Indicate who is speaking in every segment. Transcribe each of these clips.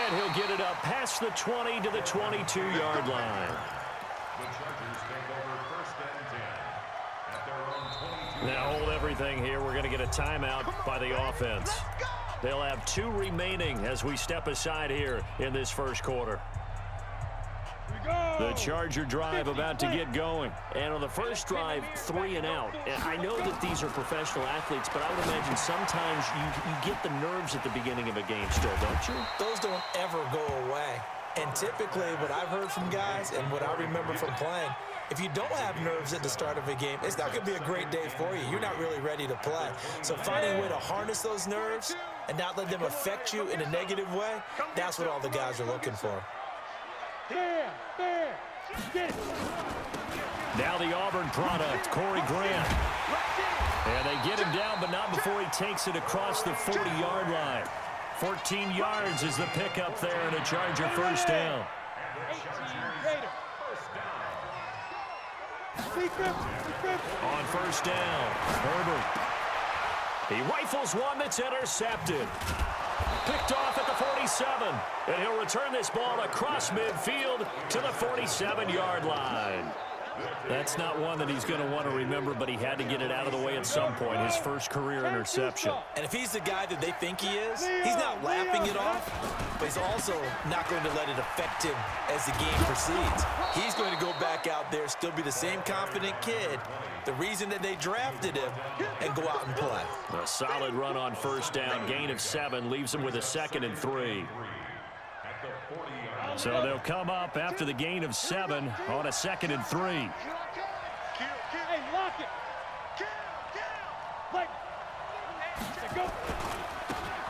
Speaker 1: And he'll get it up past the 20 to the 22-yard line. Now hold everything here. We're going to get a timeout by the offense. They'll have 2 remaining as we step aside here in this first quarter. The Charger drive about to get going. And on the first drive, 3 and out. And I know that these are professional athletes, but I would imagine sometimes you get the nerves at the beginning of a game still, don't you?
Speaker 2: Those don't ever go away. And typically what I've heard from guys and what I remember from playing, if you don't have nerves at the start of a game, it's not going to be a great day for you. You're not really ready to play. So finding a way to harness those nerves and not let them affect you in a negative way, that's what all the guys are looking for.
Speaker 1: Now the Auburn product, Corey Grant. And they get him down, but not before he takes it across the 40-yard line. 14 yards is the pickup there, and a Charger first down. On first down, Herbert. He rifles one that's intercepted. Picked off at the 47. And he'll return this ball across midfield to the 47-yard line. That's not one that he's going to want to remember, but he had to get it out of the way at some point, his first career interception.
Speaker 2: And if he's the guy that they think he is, he's not laughing it off, but he's also not going to let it affect him as the game proceeds. He's going to go back out there, still be the same confident kid, the reason that they drafted him, and go out and play.
Speaker 1: A solid run on first down, gain of 7, leaves him with a 2nd and 3. So they'll come up after the gain of 7 on a 2nd and 3.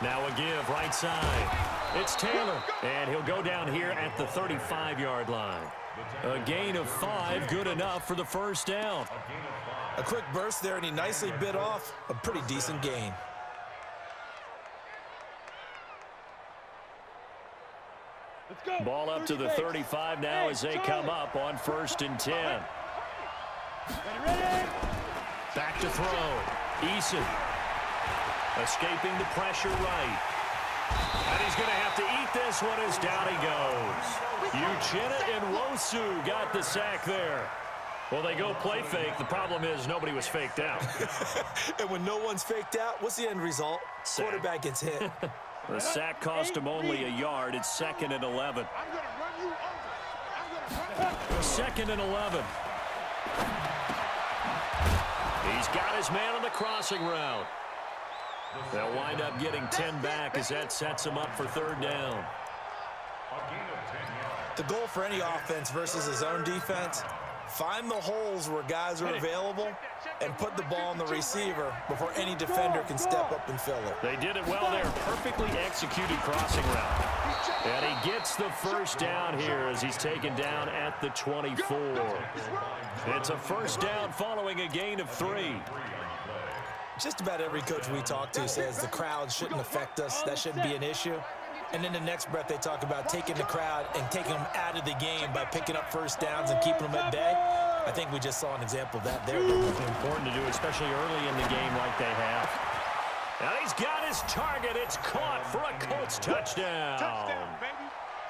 Speaker 1: Now a give right side. It's Taylor, and he'll go down here at the 35-yard line. A gain of 5, good enough for the first down.
Speaker 2: A quick burst there, and he nicely bit off a pretty decent gain.
Speaker 1: Ball up to the 35 now as they come up on 1st and 10. Back to throw. Eason escaping the pressure right. And he's going to have to eat this one as down he goes. Uchenna and Wosu got the sack there. Well, they go play fake. The problem is nobody was faked out.
Speaker 2: And when no one's faked out, what's the end result?
Speaker 1: Sack.
Speaker 2: Quarterback gets hit.
Speaker 1: The sack cost him only a yard. It's 2nd and 11. 2nd and 11. He's got his man on the crossing route. They'll wind up getting 10 back as that sets him up for 3rd down.
Speaker 2: The goal for any offense versus his own defense, find the holes where guys are available and put the ball on the receiver before any defender can step up and fill it.
Speaker 1: They did it well there. Perfectly executed crossing route. And he gets the first down here as he's taken down at the 24. It's a first down following a gain of 3.
Speaker 2: Just about every coach we talk to says the crowd shouldn't affect us. That shouldn't be an issue. And in the next breath, they talk about taking the crowd and taking them out of the game by picking up first downs and keeping them at bay. I think we just saw an example of that there.
Speaker 1: It's important to do, especially early in the game like they have. Now he's got his target. It's caught for a Colts touchdown.
Speaker 3: Touchdown, baby.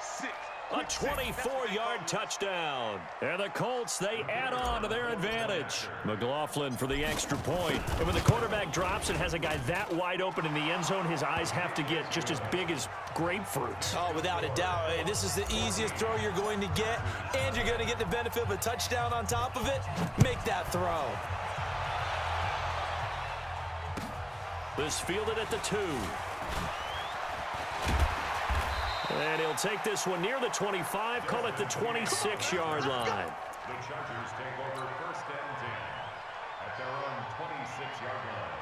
Speaker 3: 6.
Speaker 1: A 24-yard touchdown. And the Colts, they add on to their advantage. McLaughlin for the extra point. And when the quarterback drops and has a guy that wide open in the end zone, his eyes have to get just as big as grapefruits.
Speaker 2: Oh, without a doubt. This is the easiest throw you're going to get, and you're going to get the benefit of a touchdown on top of it. Make that throw.
Speaker 1: This fielded at the 2. And he'll take this one near the 25, call it the 26-yard line.
Speaker 3: The Chargers take over 1st and 10 at their own 26-yard line.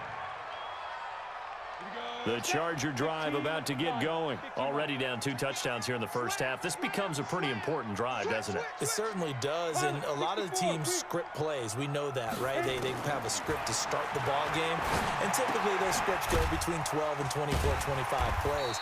Speaker 1: The Charger drive about to get going. Already down 2 touchdowns here in the first half. This becomes a pretty important drive, doesn't it?
Speaker 2: It certainly does, and a lot of the teams script plays. We know that, right? They have a script to start the ball game, and typically those scripts go between 12 and 24, 25 plays.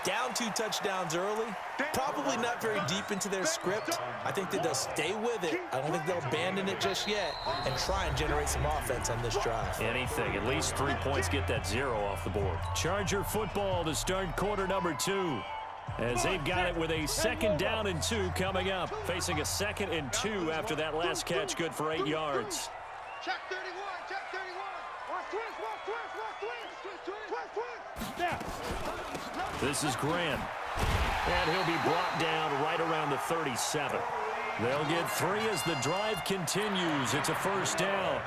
Speaker 2: Down 2 touchdowns early, probably not very deep into their script. I think that they'll stay with it. I don't think they'll abandon it just yet and try and generate some offense on this drive.
Speaker 1: Anything, at least 3 points, get that 0 off the board. Charger football to start quarter number 2. as they've got it with a 2nd down and 2 coming up. Facing a 2nd and 2 after that last catch, good for 8 yards.
Speaker 4: Check 31, check 31. Watch twist.
Speaker 1: This is Grant. And he'll be brought down right around the 37. They'll get 3 as the drive continues. It's a 1st down.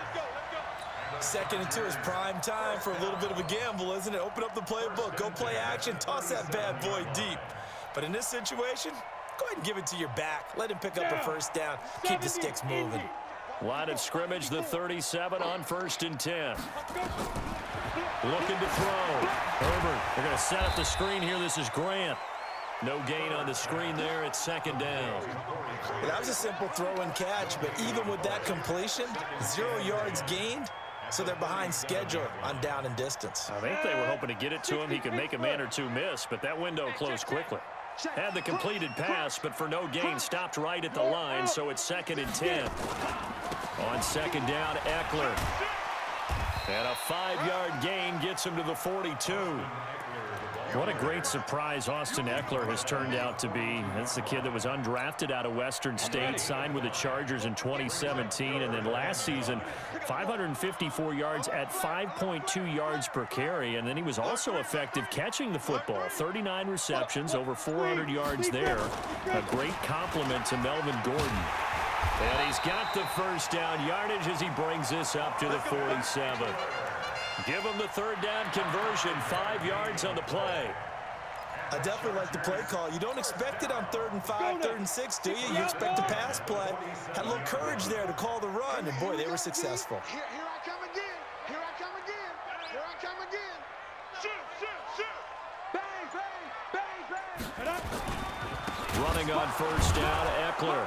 Speaker 2: 2nd and 2 is prime time for a little bit of a gamble, isn't it? Open up the playbook, go play action, toss that bad boy deep. But in this situation, go ahead and give it to your back. Let him pick up a 1st down. Keep the sticks moving.
Speaker 1: Line of scrimmage, the 37 on 1st and 10. Looking to throw. Herbert, they're going to set up the screen here. This is Grant. No gain on the screen there. It's 2nd down.
Speaker 2: Well, that was a simple throw and catch, but even with that completion, 0 yards gained, so they're behind schedule on down and distance.
Speaker 1: I think they were hoping to get it to him. He could make a man or two miss, but that window closed quickly. Had the completed pass, but for no gain, stopped right at the line, so it's 2nd and 10. On 2nd down, Eckler. And a 5-yard gain gets him to the 42. What a great surprise Austin Eckler has turned out to be. That's the kid that was undrafted out of Western State, signed with the Chargers in 2017, and then last season, 554 yards at 5.2 yards per carry, and then he was also effective catching the football. 39 receptions, over 400 yards there. A great compliment to Melvin Gordon. And he's got the 1st down yardage as he brings this up to the 47. Give him the 3rd down conversion, 5 yards on the play.
Speaker 2: I definitely like the play call. You don't expect it on 3rd and 5, 3rd and 6, do you? You expect a pass play. Had a little courage there to call the run, and boy, they were successful.
Speaker 4: Here I come again. Here I come again. Here I come again. Shoot. Bang, bang, bang, bang.
Speaker 1: Running on 1st down, Eckler.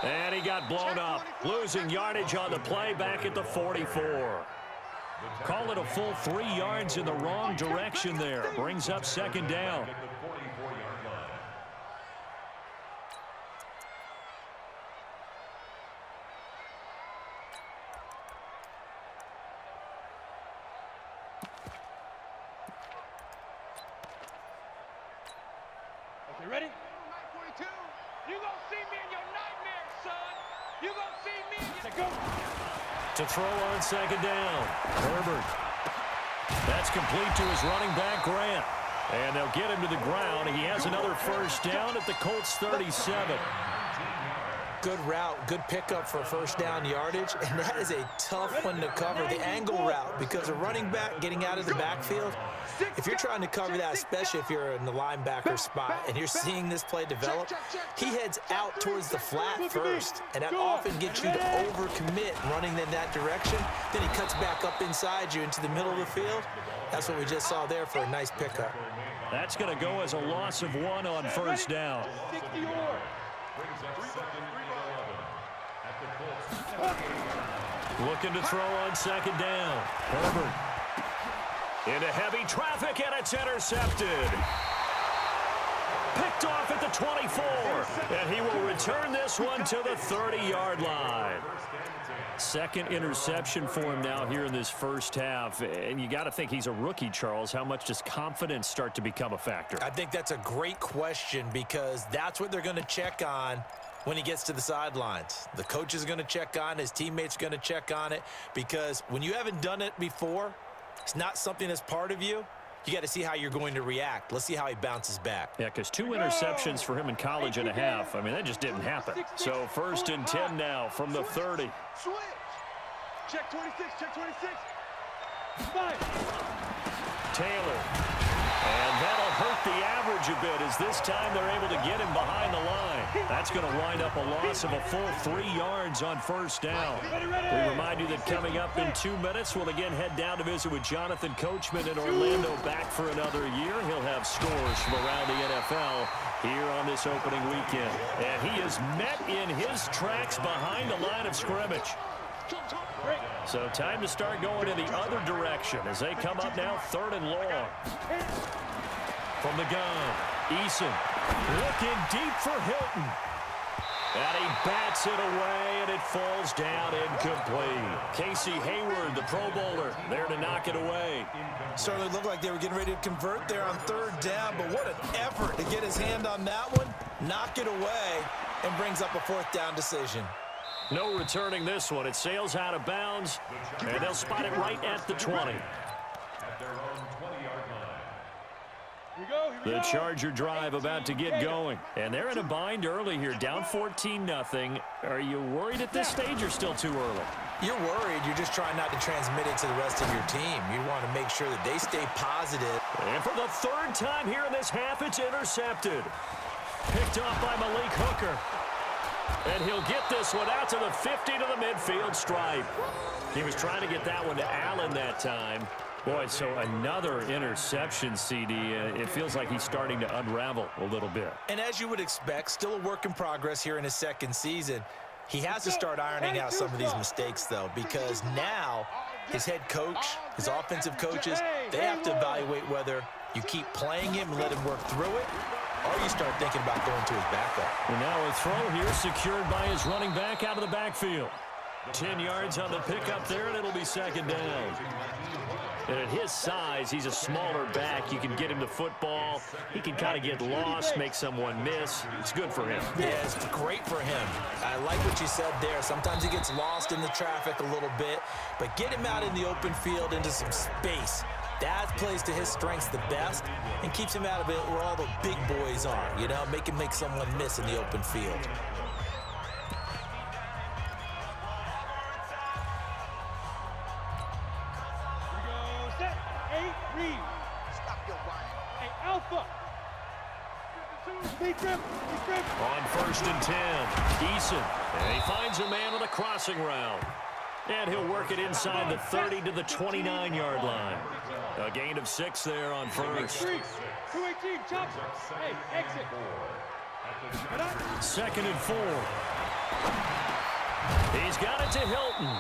Speaker 1: And he got blown up. Losing yardage on the play back at the 44. Call it a full 3 yards in the wrong direction there. Brings up 2nd down.
Speaker 4: Okay, ready? You gonna see me in your nightmares, son. You gonna see me in your... Go.
Speaker 1: To throw on 2nd down. Herbert. That's complete to his running back, Grant. And they'll get him to the ground. He has another 1st down at the Colts 37.
Speaker 2: Good route, good pickup for 1st down yardage, and that is a tough one to cover, the angle route, because a running back getting out of the backfield, if you're trying to cover that, especially if you're in the linebacker spot and you're seeing this play develop, he heads out towards the flat first, and that often gets you to overcommit running in that direction. Then he cuts back up inside you into the middle of the field. That's what we just saw there for a nice pickup.
Speaker 1: That's going to go as a loss of 1 on 1st down. Looking to throw on 2nd down. Herbert. Into heavy traffic, and it's intercepted. Picked off at the 24. And he will return this one to the 30-yard line. 2nd interception for him now here in this 1st half. And you got to think he's a rookie, Charles. How much does confidence start to become a factor?
Speaker 2: I think that's a great question, because that's what they're going to check on when he gets to the sidelines. The coach is going to check on, his teammates are going to check on it, because when you haven't done it before, it's not something that's part of you. You got to see how you're going to react. Let's see how he bounces back.
Speaker 1: Yeah, because 2 interceptions for him in college and a half. I mean, that just didn't happen. So 1st and 10 now from the 30.
Speaker 4: Switch. Check 26, check 26. Five.
Speaker 1: Taylor. And that'll hurt the average a bit, as this time they're able to get him behind the line. That's going to wind up a loss of a full 3 yards on 1st down. We remind you that coming up in 2 minutes, we'll again head down to visit with Jonathan Coachman in Orlando, back for another year. He'll have scores from around the NFL here on this opening weekend. And he is met in his tracks behind the line of scrimmage. So time to start going in the other direction as they come up now 3rd and long. From the gun, Eason looking deep for Hilton. And he bats it away, and it falls down incomplete. Casey Hayward, the Pro Bowler, there to knock it away.
Speaker 2: Certainly looked like they were getting ready to convert there on third down, but what an effort to get his hand on that one, knock it away, and brings up a fourth down decision.
Speaker 1: No returning this one. It sails out of bounds, and they'll spot it right at the 20.
Speaker 3: At their own 20-yard line.
Speaker 1: The Charger drive about to get going. And they're in a bind early here, down 14-0. Are you worried at this stage or still too early?
Speaker 2: You're worried. You're just trying not to transmit it to the rest of your team. You want to make sure that they stay positive.
Speaker 1: And for the third time here in this half, it's intercepted. Picked off by Malik Hooker. And he'll get this one out to the 50 to the midfield stripe. He was trying to get that one to Allen that time. Boy, so another interception, CD. It feels like he's starting to unravel a little bit.
Speaker 2: And as you would expect, still a work in progress here in his second season. He has to start ironing out some of these mistakes, though, because now his head coach, his offensive coaches, they have to evaluate whether you keep playing him and let him work through it, or you start thinking about going to his backup.
Speaker 1: And now a throw here secured by his running back out of the backfield. 10 yards on the pickup there, and it'll be second down. And at his size, he's a smaller back. You can get him the football. He can kind of get lost, make someone miss. It's good for him.
Speaker 2: Yeah, it's great for him. I like what you said there. Sometimes he gets lost in the traffic a little bit, but get him out in the open field into some space. That plays to his strengths the best and keeps him out of it where all the big boys are, you know, make him make someone miss in the open field.
Speaker 1: On 1st and 10, Eason. And he finds a man on the crossing route. And he'll work it inside the 30 to the 29-yard line. A gain of 6 there on first.
Speaker 4: 218, chop. Hey, exit.
Speaker 1: 2nd and 4. He's got it to Hilton.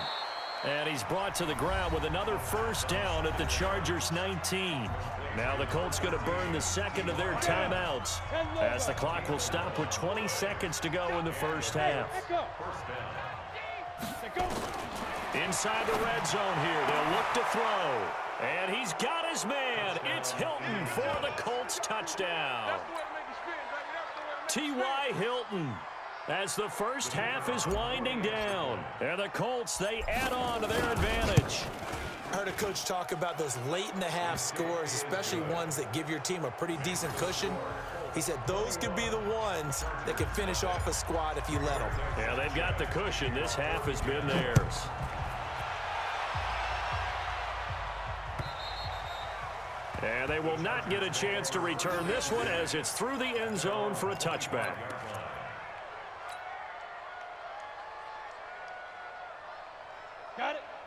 Speaker 1: And he's brought to the ground with another first down at the Chargers' 19. Now the Colts going to burn the second of their timeouts as the clock will stop with 20 seconds to go in the first half. Inside the red zone here, they'll look to throw. And he's got his man. It's Hilton for the Colts touchdown. T.Y. Hilton. As the first half is winding down. And the Colts, they add on to their advantage.
Speaker 2: I heard a coach talk about those late-in-the-half scores, especially ones that give your team a pretty decent cushion. He said those could be the ones that can finish off a squad if you let them.
Speaker 1: Yeah, they've got the cushion. This half has been theirs. And they will not get a chance to return this one as it's through the end zone for a touchback.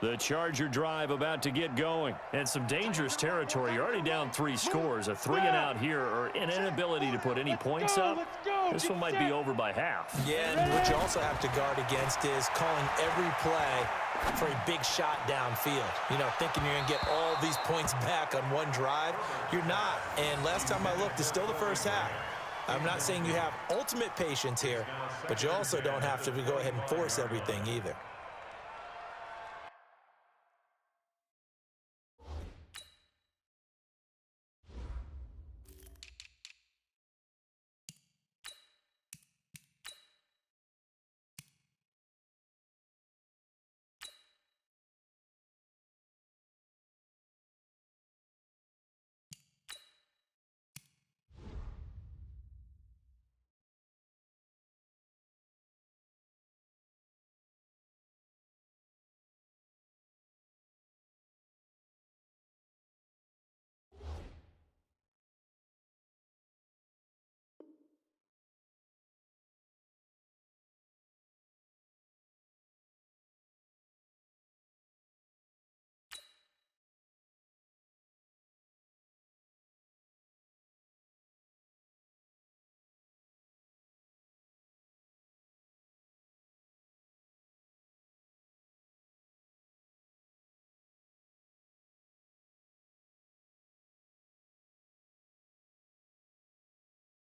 Speaker 1: The Charger drive about to get going. And some dangerous territory. You're already down 3 scores. A 3-and-out here or an inability to put any points up. This one might be over by half.
Speaker 2: Yeah, and what you also have to guard against is calling every play for a big shot downfield. You know, thinking you're going to get all these points back on one drive. You're not. And last time I looked, it's still the first half. I'm not saying you have ultimate patience here, but you also don't have to go ahead and force everything either.